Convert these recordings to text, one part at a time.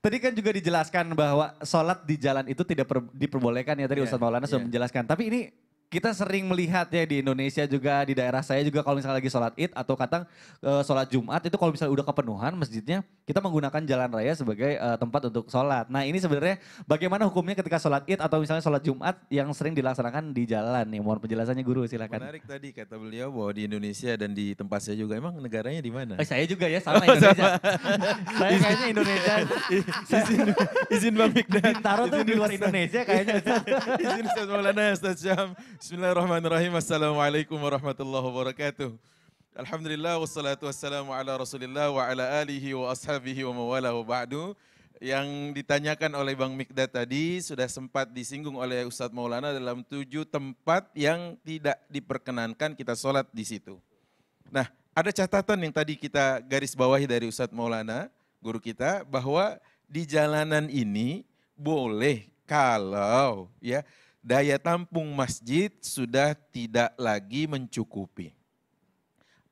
Tadi kan juga dijelaskan bahwa sholat di jalan itu tidak diperbolehkan ya tadi Iya, Ustadz Maulana sudah iya. menjelaskan. Tapi ini kita sering melihat ya di Indonesia juga, di daerah saya juga kalau misalnya lagi sholat id atau kadang sholat Jumat itu kalau misalnya udah kepenuhan masjidnya, kita menggunakan jalan raya sebagai tempat untuk sholat. Nah ini sebenarnya bagaimana hukumnya ketika sholat id atau misalnya sholat Jumat yang sering dilaksanakan di jalan nih. Mohon penjelasannya guru silakan. Menarik tadi kata beliau bahwa di Indonesia dan di tempat saya juga, emang negaranya di mana? Saya juga ya sama Indonesia. Saya kayaknya Indonesia. Izin Bang Mikdad. Bintaro tuh di luar Indonesia kayaknya. Izin Ustaz Maulana, Ustaz Syam. Bismillahirrahmanirrahim. Assalamualaikum warahmatullahi wabarakatuh. Alhamdulillah wassalatu wassalamu ala rasulillah wa ala alihi wa ashabihi wa mawalahu ba'du. Yang ditanyakan oleh Bang Mikdad tadi sudah sempat disinggung oleh Ustaz Maulana dalam 7 tempat yang tidak diperkenankan kita sholat di situ. Nah, ada catatan yang tadi kita garis bawahi dari Ustaz Maulana, guru kita, bahwa di jalanan ini boleh kalau ya daya tampung masjid sudah tidak lagi mencukupi.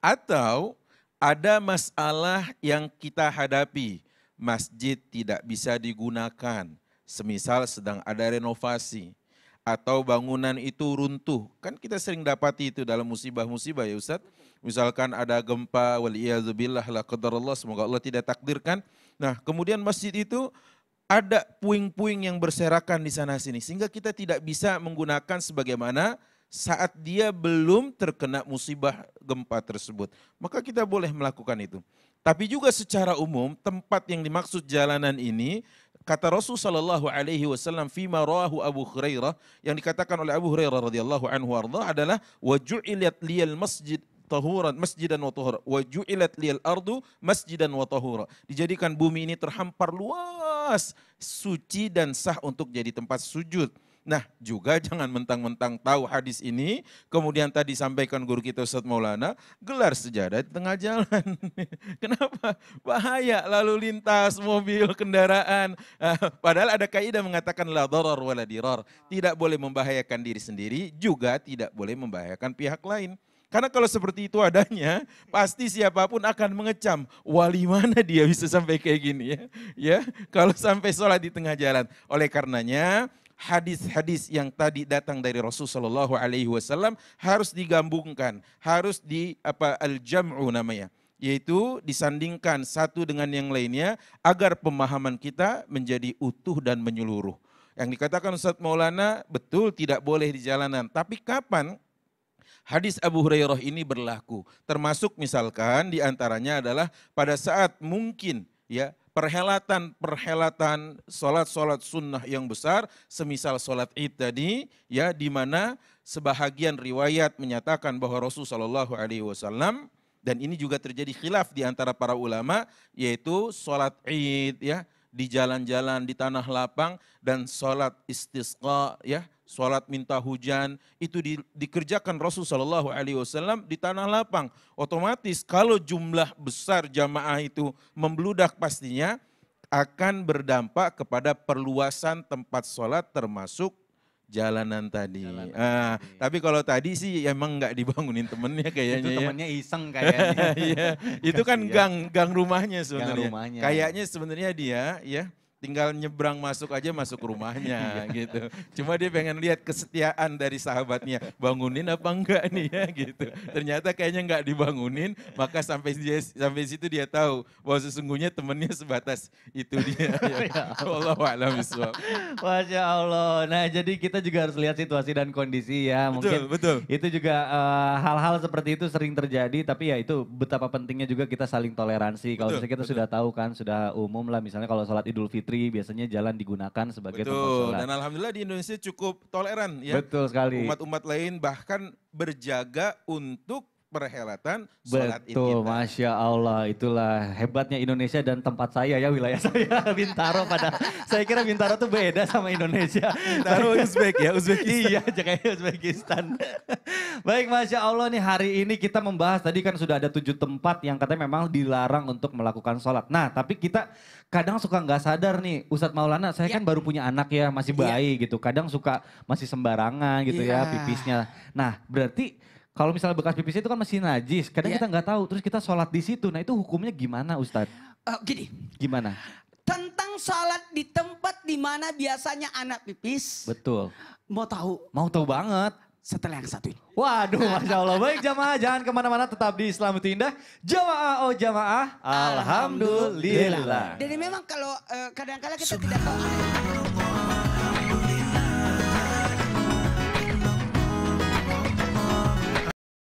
Atau ada masalah yang kita hadapi, masjid tidak bisa digunakan, semisal sedang ada renovasi, atau bangunan itu runtuh. Kan kita sering dapati itu dalam musibah-musibah ya Ustadz. Misalkan ada gempa, waliyadzubillah la qadarullah, semoga Allah tidak takdirkan. Nah kemudian masjid itu ada puing-puing yang berserakan di sana sini. Sehingga kita tidak bisa menggunakan sebagaimana saat dia belum terkena musibah gempa tersebut. Maka kita boleh melakukan itu. Tapi juga secara umum tempat yang dimaksud jalanan ini, kata Rasul sallallahu alaihi wasallam fima rawahu Abu Hurairah, yang dikatakan oleh Abu Hurairah radhiyallahu anhu arda adalah wa ju'ilat liyal masjid tahuran masjidan wa tahura wa ju'ilat liyal ardu masjidan wa tahura. Dijadikan bumi ini terhampar luas, suci dan sah untuk jadi tempat sujud. Nah juga jangan mentang-mentang tahu hadis ini, kemudian tadi sampaikan guru kita Ustadz Maulana, gelar sejadah di tengah jalan. Kenapa? Bahaya lalu lintas, mobil, kendaraan. Padahal ada kaidah mengatakan la darar wa la dirar. Tidak boleh membahayakan diri sendiri, juga tidak boleh membahayakan pihak lain. Karena kalau seperti itu adanya, pasti siapapun akan mengecam, wali mana dia bisa sampai kayak gini ya. Ya, kalau sampai sholat di tengah jalan. Oleh karenanya, hadis-hadis yang tadi datang dari Rasulullah SAW harus digabungkan, harus al-jam'u namanya, yaitu disandingkan satu dengan yang lainnya agar pemahaman kita menjadi utuh dan menyeluruh. Yang dikatakan Ustaz Maulana betul tidak boleh di jalanan, tapi kapan hadis Abu Hurairah ini berlaku? Termasuk misalkan diantaranya adalah pada saat mungkin ya perhelatan sholat sunnah yang besar, semisal sholat id tadi, ya di mana sebahagian riwayat menyatakan bahwa Rasulullah SAW, dan ini juga terjadi khilaf di antara para ulama, yaitu sholat id ya di jalan-jalan di tanah lapang, dan sholat istisqa ya sholat minta hujan itu dikerjakan Rasulullah SAW di tanah lapang. Otomatis kalau jumlah besar jamaah itu membludak pastinya akan berdampak kepada perluasan tempat sholat termasuk jalanan tadi. Tapi kalau tadi sih emang nggak dibangunin temennya kayaknya. Itu temennya iseng kayaknya. Iya, itu kan gang rumahnya sebenarnya. Gang rumahnya. Kayaknya sebenarnya dia ya tinggal nyebrang masuk aja masuk rumahnya gitu. Cuma dia pengen lihat kesetiaan dari sahabatnya, bangunin apa enggak nih ya gitu. Ternyata kayaknya enggak dibangunin, maka sampai situ dia tahu bahwa sesungguhnya temennya sebatas itu dia. Ya. Wallahu a'lam bishawab. Masya Allah. Nah jadi kita juga harus lihat situasi dan kondisi ya. Mungkin Betul. itu juga hal-hal seperti itu sering terjadi, tapi ya itu betapa pentingnya juga kita saling toleransi. Kalau misalnya kita sudah tahu kan, sudah umum lah misalnya kalau sholat Idul Fitri biasanya jalan digunakan sebagai tempat sholat. Dan alhamdulillah di Indonesia cukup toleran ya. Betul sekali. Umat-umat lain bahkan berjaga untuk perhelatan sholat id Betul, kita. Masya Allah, itulah hebatnya Indonesia dan tempat saya ya, wilayah saya Bintaro. Saya kira Bintaro tuh beda sama Indonesia. Bintaro Uzbek ya, Uzbekistan. Iya, kayaknya Uzbekistan. Baik, Masya Allah nih hari ini kita membahas, tadi kan sudah ada 7 tempat yang katanya memang dilarang untuk melakukan sholat. Nah tapi kita kadang suka nggak sadar nih, Ustadz Maulana, saya kan baru punya anak ya, masih bayi gitu. Kadang suka masih sembarangan gitu ya pipisnya. Nah berarti kalau misalnya bekas pipis itu kan masih najis, kadang kita nggak tahu, terus kita sholat di situ. Nah itu hukumnya gimana Ustadz? Gini, Gimana? tentang sholat di tempat di mana biasanya anak pipis. Betul. Mau tahu Mau tahu banget. setelah yang satu ini. Waduh, Masya Allah. Baik jamaah, jangan kemana-mana, tetap di Islam itu Indah. Jamaah, oh jamaah, Alhamdulillah. Jadi memang kalau kadang-kadang kita tidak tahu.